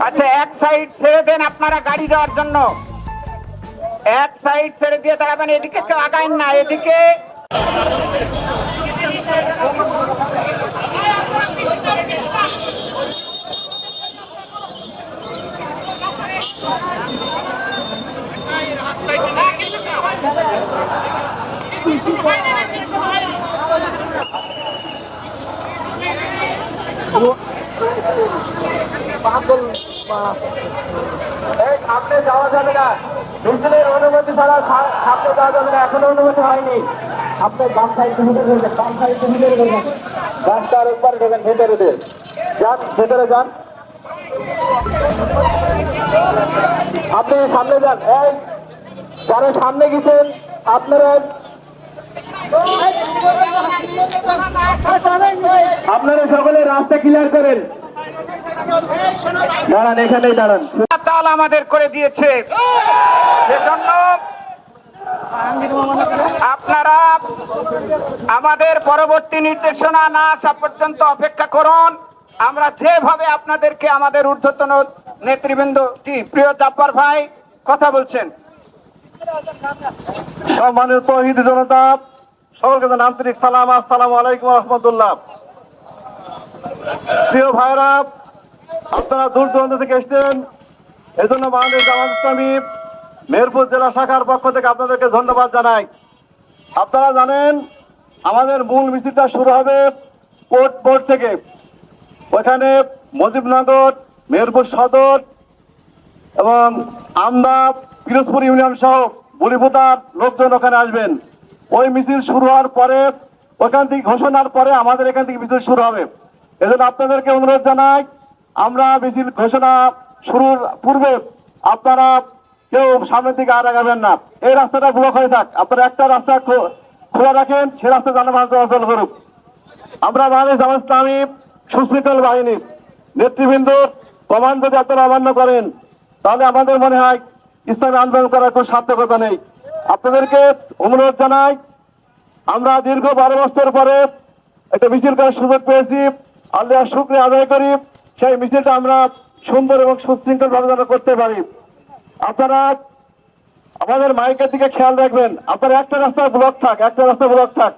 আচ্ছা, এক সাইড ছেড়ে দেন আপনারা গাড়ি যাওয়ার জন্য। এক সাইড ছেড়ে দিয়ে দাঁড়াবেন, এদিকে কেউ আগায় না, এদিকে সামনে যাওয়া যাবে না, মিছিলের অনুমতি ছাড়া সামনে যাওয়া যাবে না, এখনো অনুমতি হয়নি। আপনার বাম সাইড ভিতরে ঢোকেন, বাম সাইড ভিতরে ঢোকেন, রাস্তার উপরে ঢোকেন, ভেতরে দিয়ে যান, ভেতরে যান। আপনি সামনে যান, এই যারা সামনে গেছেন আপনারা সকলে রাস্তা ক্লিয়ার করেন। দাঁড়ান, এখানেই দাঁড়ান। তাল আমাদের করে দিয়েছে, সেজন্য আপনারা আমাদের পরবর্তী নির্দেশনা না আসা পর্যন্ত অপেক্ষা করুন। আমরা যেভাবে আপনাদেরকে আমাদের ঊর্ধ্বতন নেতৃবৃন্দ, প্রিয় জাব্বার ভাই কথা বলছেন। সম্মানিত তৌহিদ জনতা, সকলকে আন্তরিক সালাম, আসসালামু আলাইকুম রহমতুল্লাহ। প্রিয় ভাইরা, আপনারা দূর দূরান্ত থেকে এসেছেন, এজন্য বাংলাদেশ জামাত ইসলামী মেহেরপুর জেলা শাখার পক্ষ থেকে আপনাদেরকে ধন্যবাদ জানাই। আপনারা জানেন আমাদের মূল মিছিলটা শুরু হবে কোর্ট বোর্ড থেকে। ওখানে মজিবনগর, মেহেরপুর সদর এবং আমদা, পিরোজপুর ইউনিয়ন সহ বুড়িভুতার লোকজন ওখানে আসবেন। ওই মিছিল শুরু হওয়ার পরে, ওখান থেকে ঘোষণার পরে আমাদের এখান থেকে মিছিল শুরু হবে। এজন্য আপনাদেরকে অনুরোধ জানাই, আমরা মিছিল ঘোষণা শুরুর পূর্বে আপনারা কেউ সামনের দিকে আর আগাবেন না। এই রাস্তাটা ব্লক হয়ে থাক, আপনারা একটা রাস্তা খোলা রাখেন, সে রাস্তা যানবাহন চলাচল করুক। আমরা বাংলাদেশ জামাত ইসলামী সুশৃঙ্খল বাহিনীর নেতৃবৃন্দ কমান্ড যদি আপনারা অমান্য করেন, তাহলে আমাদের মনে হয় ইসলামী আন্দোলন করার কোনো সার্থকতা নেই। আপনাদেরকে অনুরোধ জানাই, আমরা দীর্ঘ 12 বছর পরে একটা মিছিল করার সুযোগ পেয়েছি, আল্লাহর শুকরিয়া আদায় করি। সেই মিছিলটা আমরা সুন্দর এবং সুশৃঙ্খল ভাবে যেন করতে পারি। আপনারা আমাদের মাইকের দিকে খেয়াল রাখবেন, আপনারা একটা রাস্তা ব্লক থাক, একটা রাস্তা ব্লক থাক।